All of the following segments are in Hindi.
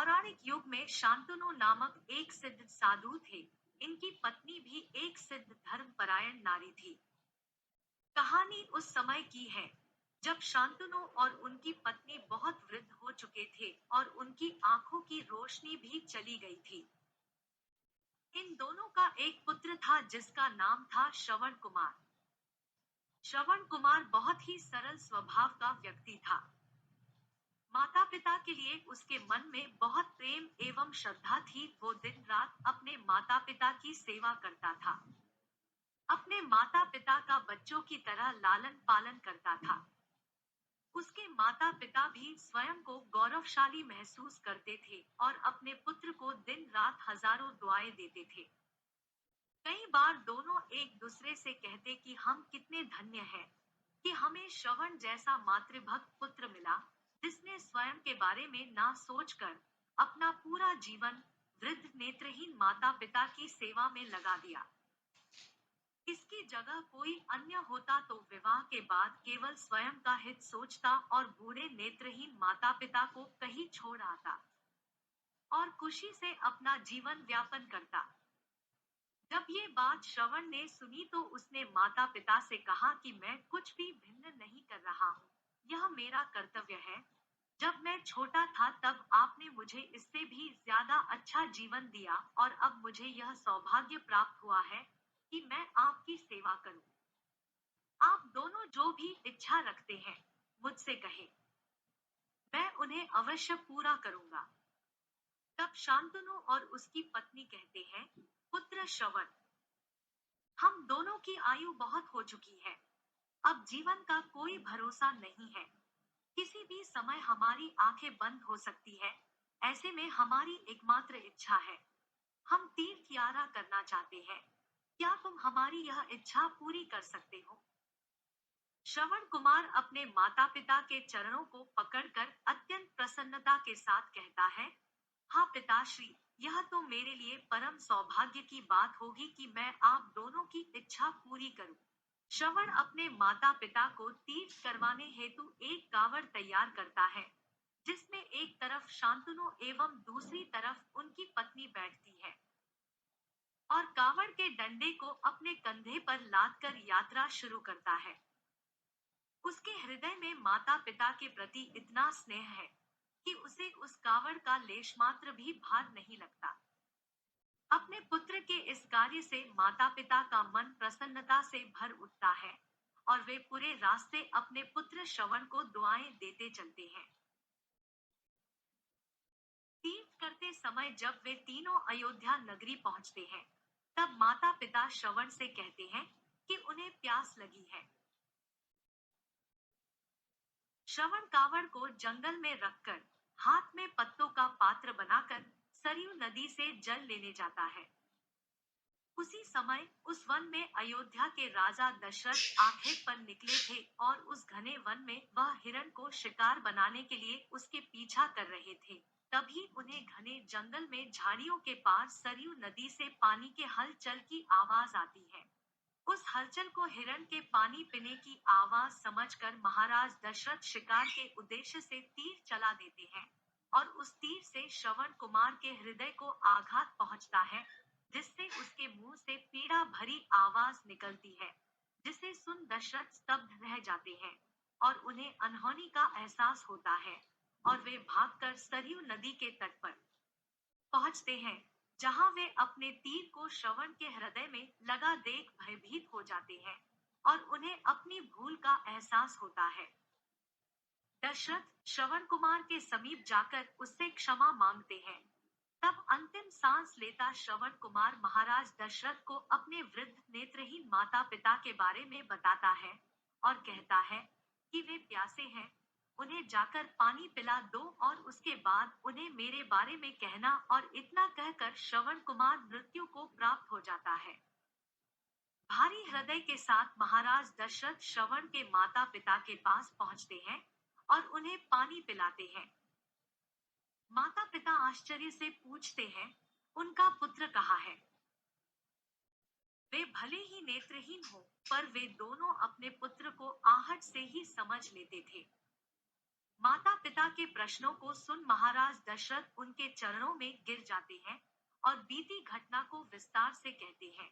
पौराणिक युग में शांतनु नामक एक सिद्ध साधु थे। इनकी पत्नी भी एक सिद्ध धर्मपरायण नारी थी। कहानी उस समय की है जब शांतनु और उनकी पत्नी बहुत वृद्ध हो चुके थे और उनकी आंखों की रोशनी भी चली गई थी। इन दोनों का एक पुत्र था जिसका नाम था श्रवण कुमार। श्रवण कुमार बहुत ही सरल स्वभाव का व्यक्ति था। माता पिता के लिए उसके मन में बहुत प्रेम एवं श्रद्धा थी। वो दिन रात अपने माता पिता की सेवा करता था। अपने माता पिता का बच्चों की तरह लालन पालन करता था। उसके माता पिता भी स्वयं को गौरवशाली महसूस करते थे और अपने पुत्र को दिन रात हजारों दुआएं देते थे। कई बार दोनों एक दूसरे से कहते कि हम कितने धन्य हैं कि हमें श्रवण जैसा मातृभक्त पुत्र मिला, जिसने स्वयं के बारे में ना सोचकर अपना पूरा जीवन वृद्ध नेत्रहीन माता पिता की सेवा में लगा दिया। इसकी जगह कोई अन्य होता तो विवाह के बाद केवल स्वयं का हित सोचता और बूढ़े नेत्रहीन माता पिता को कहीं छोड़ आता और खुशी से अपना जीवन व्यापन करता। जब ये बात श्रवण ने सुनी तो उसने माता पिता से कहा कि मैं कुछ भी भिन्न नहीं कर रहा हूँ, यह मेरा कर्तव्य है। जब मैं छोटा था तब आपने मुझे इससे भी ज्यादा अच्छा जीवन दिया और अब मुझे यह सौभाग्य प्राप्त हुआ है कि मैं आपकी सेवा करूं। आप दोनों जो भी इच्छा रखते हैं मुझसे कहें, मैं उन्हें अवश्य पूरा करूंगा। तब शांतनु और उसकी पत्नी कहते हैं, पुत्र श्रवण, हम दोनों की आयु बहुत हो चुकी है। अब जीवन का कोई भरोसा नहीं है। किसी भी समय हमारी आंखें बंद हो सकती है। ऐसे में हमारी एकमात्र इच्छा है, हम तीर्थ यात्रा करना चाहते हैं। क्या तुम हमारी यह इच्छा पूरी कर सकते हो? श्रवण कुमार अपने माता पिता के चरणों को पकड़कर अत्यंत प्रसन्नता के साथ कहता है, हाँ पिताश्री, यह तो मेरे लिए परम सौभाग्य की बात होगी कि मैं आप दोनों की इच्छा पूरी करूं। श्रवण अपने माता पिता को तीर्थ करवाने हेतु एक कावड़ तैयार करता है, जिसमें एक तरफ शांतनु एवं दूसरी तरफ उनकी पत्नी बैठती है और कावड़ के डंडे को अपने कंधे पर लादकर यात्रा शुरू करता है। उसके हृदय में माता पिता के प्रति इतना स्नेह है कि उसे उस कावड़ का लेश मात्र भी भार नहीं लगता। अपने पुत्र के इस कार्य से माता पिता का मन प्रसन्नता से भर उठता है और वे पूरे रास्ते अपने पुत्र श्रवण को दुआएं देते चलते हैं। तीर्थ करते समय जब वे तीनों अयोध्या नगरी पहुंचते हैं, तब माता पिता श्रवण से कहते हैं कि उन्हें प्यास लगी है। श्रवण कावड़ को जंगल में रखकर हाथ में पत्तों का पात्र बनाकर सरयू नदी से जल लेने जाता है। उसी समय उस वन में अयोध्या के राजा दशरथ आखेट पर निकले थे और उस घने वन में वह हिरण को शिकार बनाने के लिए उसके पीछा कर रहे थे। तभी उन्हें घने जंगल में झाड़ियों के पार सरयू नदी से पानी के हलचल की आवाज आती है। उस हलचल को हिरण के पानी पीने की आवाज समझकर महाराज दशरथ शिकार के उद्देश्य से तीर चला देते हैं और उस तीर से श्रवण कुमार के हृदय को आघात पहुंचता है, जिससे उसके मुंह से पीड़ा भरी आवाज निकलती है, जिसे सुन दशरथ स्तब्ध रह जाते हैं और उन्हें अनहोनी का एहसास होता है और वे भागकर सरयू नदी के तट पर पहुंचते हैं, जहां वे अपने तीर को श्रवण के हृदय में लगा देख भयभीत हो जाते हैं और उन्हें अपनी भूल का एहसास होता है। दशरथ श्रवण कुमार के समीप जाकर उससे क्षमा मांगते हैं। तब अंतिम सांस लेता श्रवण कुमार महाराज दशरथ को अपने वृद्ध नेत्रहीन माता पिता के बारे में बताता है और कहता है कि वे प्यासे हैं, उन्हें जाकर पानी पिला दो और उसके बाद उन्हें मेरे बारे में कहना। और इतना कहकर श्रवण कुमार मृत्यु को प्राप्त हो जाता है। भारी हृदय के साथ महाराज दशरथ श्रवण के माता पिता के पास पहुंचते हैं और उन्हें पानी पिलाते हैं। माता पिता आश्चर्य से पूछते हैं, उनका पुत्र कहाँ है? वे भले ही नेत्रहीन हो, पर वे दोनों अपने पुत्र को आहट से ही समझ लेते थे। माता पिता के प्रश्नों को सुन महाराज दशरथ उनके चरणों में गिर जाते हैं और बीती घटना को विस्तार से कहते हैं।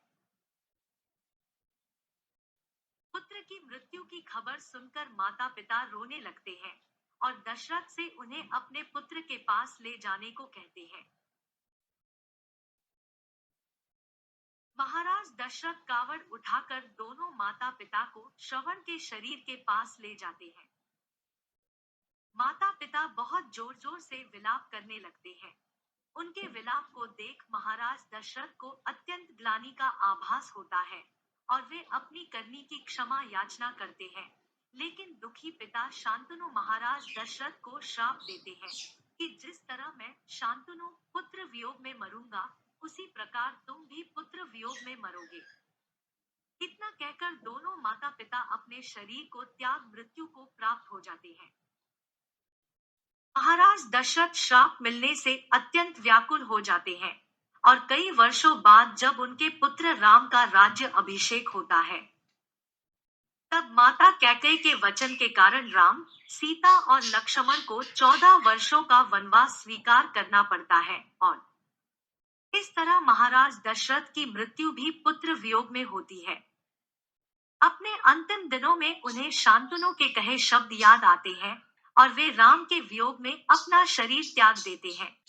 पुत्र की मृत्यु की खबर सुनकर माता पिता रोने लगते हैं और दशरथ से उन्हें अपने पुत्र के पास ले जाने को कहते हैं। महाराज दशरथ कावड़ उठाकर दोनों माता पिता को श्रवण के शरीर के पास ले जाते हैं। माता पिता बहुत जोर जोर से विलाप करने लगते हैं। उनके विलाप को देख महाराज दशरथ को अत्यंत ग्लानि का आभास होता है और वे अपनी करनी की क्षमा याचना करते हैं। लेकिन दुखी पिता शांतनु महाराज दशरथ को श्राप देते हैं कि जिस तरह मैं शांतनु पुत्र वियोग में मरूंगा, उसी प्रकार तुम भी पुत्र वियोग में मरोगे। इतना कहकर दोनों माता पिता अपने शरीर को त्याग मृत्यु को प्राप्त हो जाते हैं। महाराज दशरथ श्राप मिलने से अत्यंत व्याकुल हो जाते हैं और कई वर्षों बाद जब उनके पुत्र राम का राज्य अभिषेक होता है, तब माता कैकेयी के वचन के कारण राम, सीता और लक्ष्मण को 14 वर्षों का वनवास स्वीकार करना पड़ता है और इस तरह महाराज दशरथ की मृत्यु भी पुत्र वियोग में होती है। अपने अंतिम दिनों में उन्हें शांतनु के कहे शब्द याद आते हैं और वे राम के वियोग में अपना शरीर त्याग देते हैं।